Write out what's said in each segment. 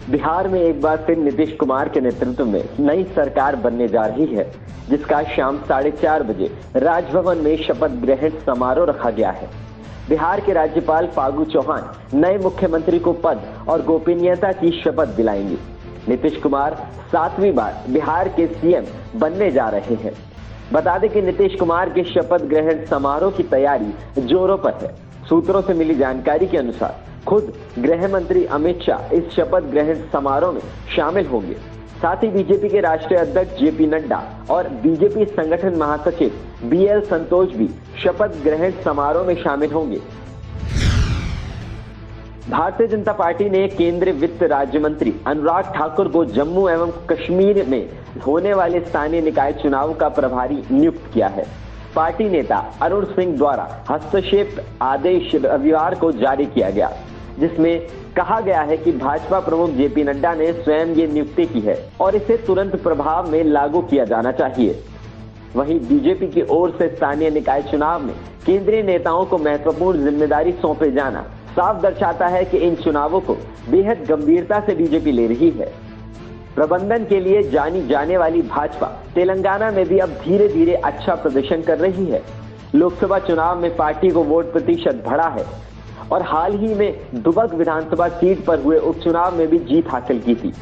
बिहार में एक बार फिर नीतीश कुमार के नेतृत्व में नई सरकार बनने जा रही है, जिसका शाम 4:30 बजे राजभवन में शपथ ग्रहण समारोह रखा गया है। बिहार के राज्यपाल फागू चौहान नए मुख्यमंत्री को पद और गोपनीयता की शपथ दिलाएंगे। नीतीश कुमार 7वीं बार बिहार के सीएम बनने जा रहे हैं। बता दें कि नीतीश कुमार के शपथ ग्रहण समारोह की तैयारी जोरों पर है। सूत्रों से मिली जानकारी के अनुसार खुद गृह मंत्री अमित शाह इस शपथ ग्रहण समारोह में शामिल होंगे। साथ ही बीजेपी के राष्ट्रीय अध्यक्ष जेपी नड्डा और बीजेपी संगठन महासचिव बीएल संतोष भी शपथ ग्रहण समारोह में शामिल होंगे। भारतीय जनता पार्टी ने केंद्रीय वित्त राज्य मंत्री अनुराग ठाकुर को जम्मू एवं कश्मीर में होने वाले स्थानीय निकाय चुनाव का प्रभारी नियुक्त किया है। पार्टी नेता अरुण सिंह द्वारा हस्तक्षेप आदेश रविवार को जारी किया गया, जिसमें कहा गया है कि भाजपा प्रमुख जेपी नड्डा ने स्वयं ये नियुक्ति की है और इसे तुरंत प्रभाव में लागू किया जाना चाहिए। वहीं बीजेपी की ओर से स्थानीय निकाय चुनाव में केंद्रीय नेताओं को महत्वपूर्ण जिम्मेदारी सौंपे जाना साफ दर्शाता है कि इन चुनावों को बेहद गंभीरता से बीजेपी ले रही है। प्रबंधन के लिए जानी जाने वाली भाजपा तेलंगाना में भी अब धीरे धीरे अच्छा प्रदर्शन कर रही है। लोकसभा चुनाव में पार्टी को वोट प्रतिशत बढ़ा है और हाल ही में दुबक विधानसभा सीट पर हुए उपचुनाव में भी जीत हासिल की थी।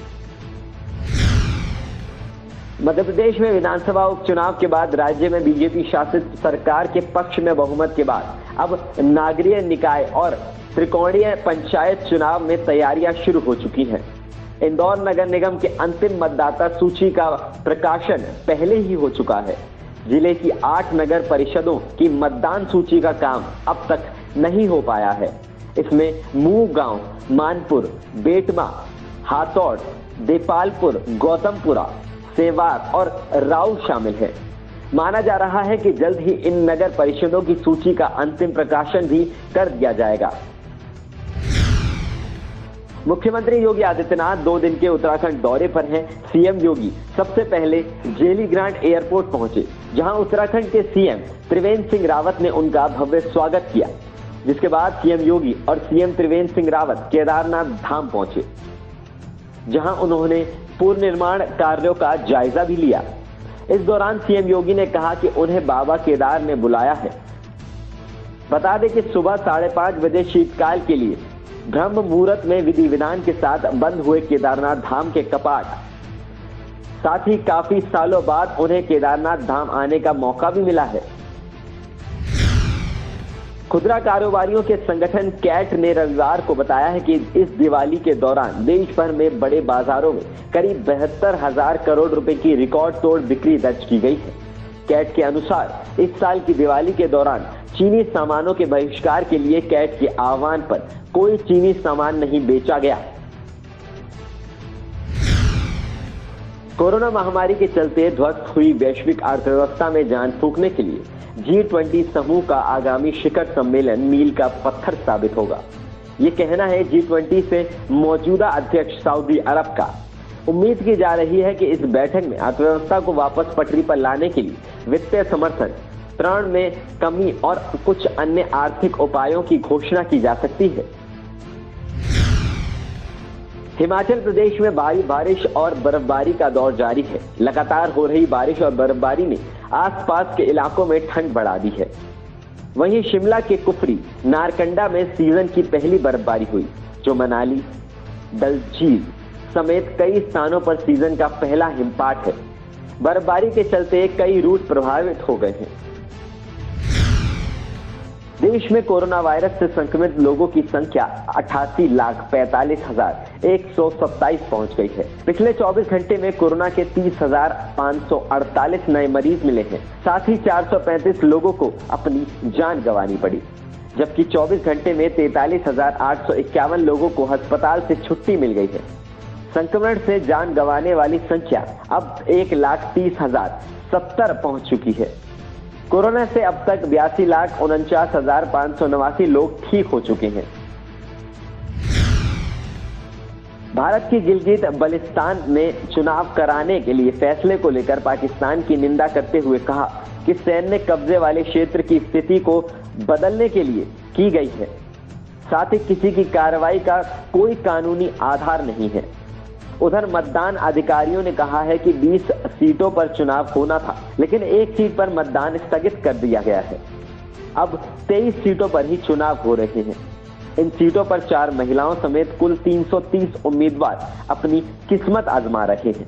मध्य प्रदेश में विधानसभा उपचुनाव के बाद राज्य में बीजेपी शासित सरकार के पक्ष में बहुमत के बाद अब नागरीय निकाय और त्रिकोणीय पंचायत चुनाव में तैयारियां शुरू हो चुकी हैं। इंदौर नगर निगम के अंतिम मतदाता सूची का प्रकाशन पहले ही हो चुका है। जिले की 8 नगर परिषदों की मतदान सूची का काम अब तक नहीं हो पाया है। इसमें मूव गांव, मानपुर, बेटमा, हाथौड़, देपालपुर, गौतमपुरा, सेवार और राउ शामिल है। माना जा रहा है कि जल्द ही इन नगर परिषदों की सूची का अंतिम प्रकाशन भी कर दिया जाएगा। मुख्यमंत्री योगी आदित्यनाथ 2 दिन के उत्तराखंड दौरे पर हैं। सीएम योगी सबसे पहले जेलीग्रांट एयरपोर्ट पहुंचे, जहां उत्तराखंड के सीएम त्रिवेंद्र सिंह रावत ने उनका भव्य स्वागत किया। जिसके बाद सीएम योगी और सीएम त्रिवेंद्र सिंह रावत केदारनाथ धाम पहुंचे, जहां उन्होंने पूर्ण निर्माण कार्यों का जायजा भी लिया। इस दौरान सीएम योगी ने कहा कि उन्हें बाबा केदार ने बुलाया है। बता दें कि सुबह 5:30 बजे शीतकाल के लिए ब्रह्म मुहूर्त में विधि विधान के साथ बंद हुए केदारनाथ धाम के कपाट। साथ ही काफी सालों बाद उन्हें केदारनाथ धाम आने का मौका भी मिला है। खुदरा कारोबारियों के संगठन कैट ने रविवार को बताया है कि इस दिवाली के दौरान देश भर में बड़े बाजारों में करीब 72,000 करोड़ रुपए की रिकॉर्ड तोड़ बिक्री दर्ज की गई है। कैट के अनुसार इस साल की दिवाली के दौरान चीनी सामानों के बहिष्कार के लिए कैट के आह्वान पर कोई चीनी सामान नहीं बेचा गया। कोरोना महामारी के चलते ध्वस्त हुई वैश्विक अर्थव्यवस्था में जान फूंकने के लिए G20 समूह का आगामी शिखर सम्मेलन मील का पत्थर साबित होगा। ये कहना है G20 से मौजूदा अध्यक्ष सऊदी अरब का। उम्मीद की जा रही है कि इस बैठक में अर्थव्यवस्था को वापस पटरी पर लाने के लिए वित्तीय समर्थन, ऋण में कमी और कुछ अन्य आर्थिक उपायों की घोषणा की जा सकती है। हिमाचल प्रदेश में भारी बारिश और बर्फबारी का दौर जारी है। लगातार हो रही बारिश और बर्फबारी ने आसपास के इलाकों में ठंड बढ़ा दी है। वहीं शिमला के कुफरी, नारकंडा में सीजन की पहली बर्फबारी हुई, जो मनाली, डल झील समेत कई स्थानों पर सीजन का पहला हिमपात है। बर्फबारी के चलते कई रूट प्रभावित हो गए हैं। देश में कोरोना वायरस से संक्रमित लोगों की संख्या 88,45,127 पहुंच गई है। पिछले 24 घंटे में कोरोना के 30,548 नए मरीज मिले हैं। साथ ही 435 लोगों को अपनी जान गंवानी पड़ी, जबकि 24 घंटे में 43,851 लोगों को अस्पताल से छुट्टी मिल गई है। संक्रमण से जान गंवाने वाली संख्या अब 1,30,070 पहुंच चुकी है। कोरोना से अब तक 82,49,589 लोग ठीक हो चुके हैं। भारत की गिलगित बल्तिस्तान में चुनाव कराने के लिए फैसले को लेकर पाकिस्तान की निंदा करते हुए कहा कि सैन्य कब्जे वाले क्षेत्र की स्थिति को बदलने के लिए की गई है। साथ ही किसी की कार्रवाई का कोई कानूनी आधार नहीं है। उधर मतदान अधिकारियों ने कहा है कि 20 सीटों पर चुनाव होना था, लेकिन एक सीट पर मतदान स्थगित कर दिया गया है। अब 23 सीटों पर ही चुनाव हो रहे हैं। इन सीटों पर 4 महिलाओं समेत कुल 330 उम्मीदवार अपनी किस्मत आजमा रहे हैं।